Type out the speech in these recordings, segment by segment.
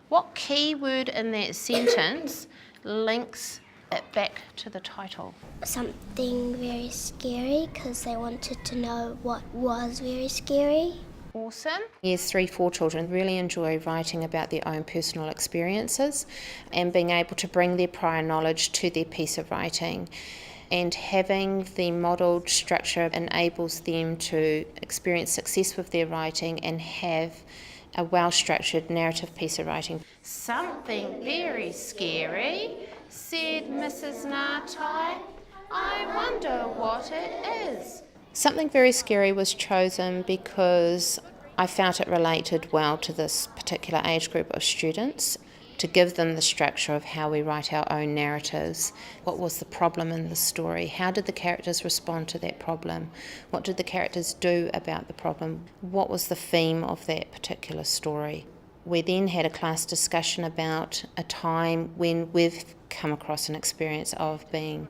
What key word in that sentence links it back to the title? Something very scary, because they wanted to know what was very scary. Awesome. Years 3, 4 children really enjoy writing about their own personal experiences and being able to bring their prior knowledge to their piece of writing. And having the modelled structure enables them to experience success with their writing and have a well-structured narrative piece of writing. Something very scary, said Mrs. Ngatai. I wonder what it is. Something very scary was chosen because I felt it related well to this particular age group of students, to give them the structure of how we write our own narratives. What was the problem in the story? How did the characters respond to that problem? What did the characters do about the problem? What was the theme of that particular story? We then had a class discussion about a time when we've come across an experience of being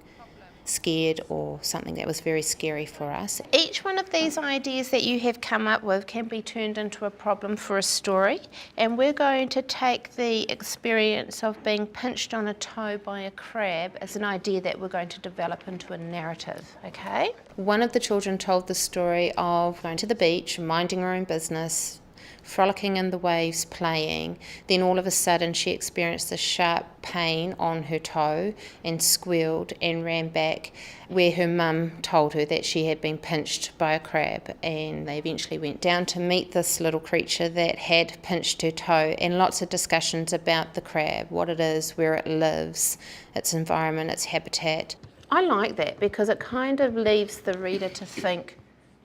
scared or something that was very scary for us. Each one of these ideas that you have come up with can be turned into a problem for a story, and we're going to take the experience of being pinched on a toe by a crab as an idea that we're going to develop into a narrative, okay? One of the children told the story of going to the beach, minding her own business, frolicking in the waves, playing. Then all of a sudden she experienced a sharp pain on her toe and squealed and ran back, where her mum told her that she had been pinched by a crab, and they eventually went down to meet this little creature that had pinched her toe, and lots of discussions about the crab, what it is, where it lives, its environment, its habitat. I like that because it kind of leaves the reader to think,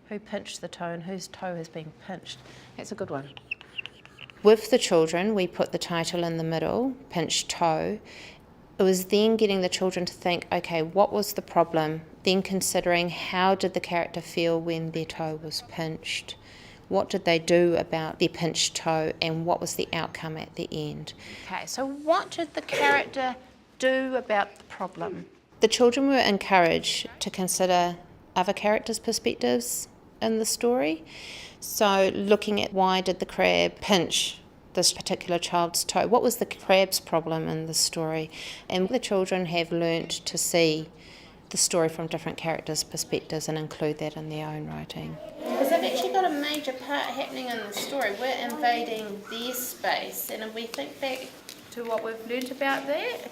who pinched the toe and whose toe has been pinched? That's a good one. With the children, we put the title in the middle, Pinched Toe. It was then getting the children to think, okay, what was the problem? Then considering how did the character feel when their toe was pinched? What did they do about their pinched toe, and what was the outcome at the end? Okay, so what did the character do about the problem? The children were encouraged to consider other characters' perspectives in the story. So looking at why did the crab pinch this particular child's toe? What was the crab's problem in the story? And the children have learnt to see the story from different characters' perspectives and include that in their own writing. Because they've actually got a major part happening in the story. We're invading their space, and if we think back to what we've learnt about that,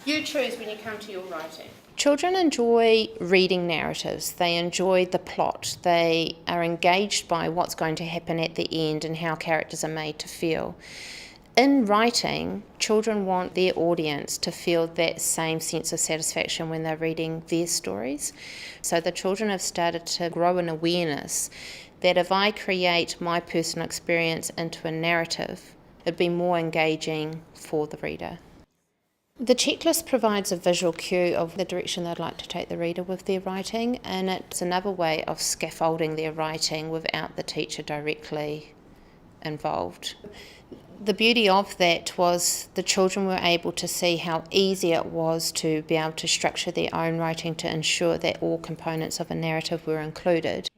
you choose when you come to your writing. Children enjoy reading narratives. They enjoy the plot. They are engaged by what's going to happen at the end and how characters are made to feel. In writing, children want their audience to feel that same sense of satisfaction when they're reading their stories. So the children have started to grow an awareness that if I create my personal experience into a narrative, it'd be more engaging for the reader. The checklist provides a visual cue of the direction they'd like to take the reader with their writing, and it's another way of scaffolding their writing without the teacher directly involved. The beauty of that was the children were able to see how easy it was to be able to structure their own writing to ensure that all components of a narrative were included.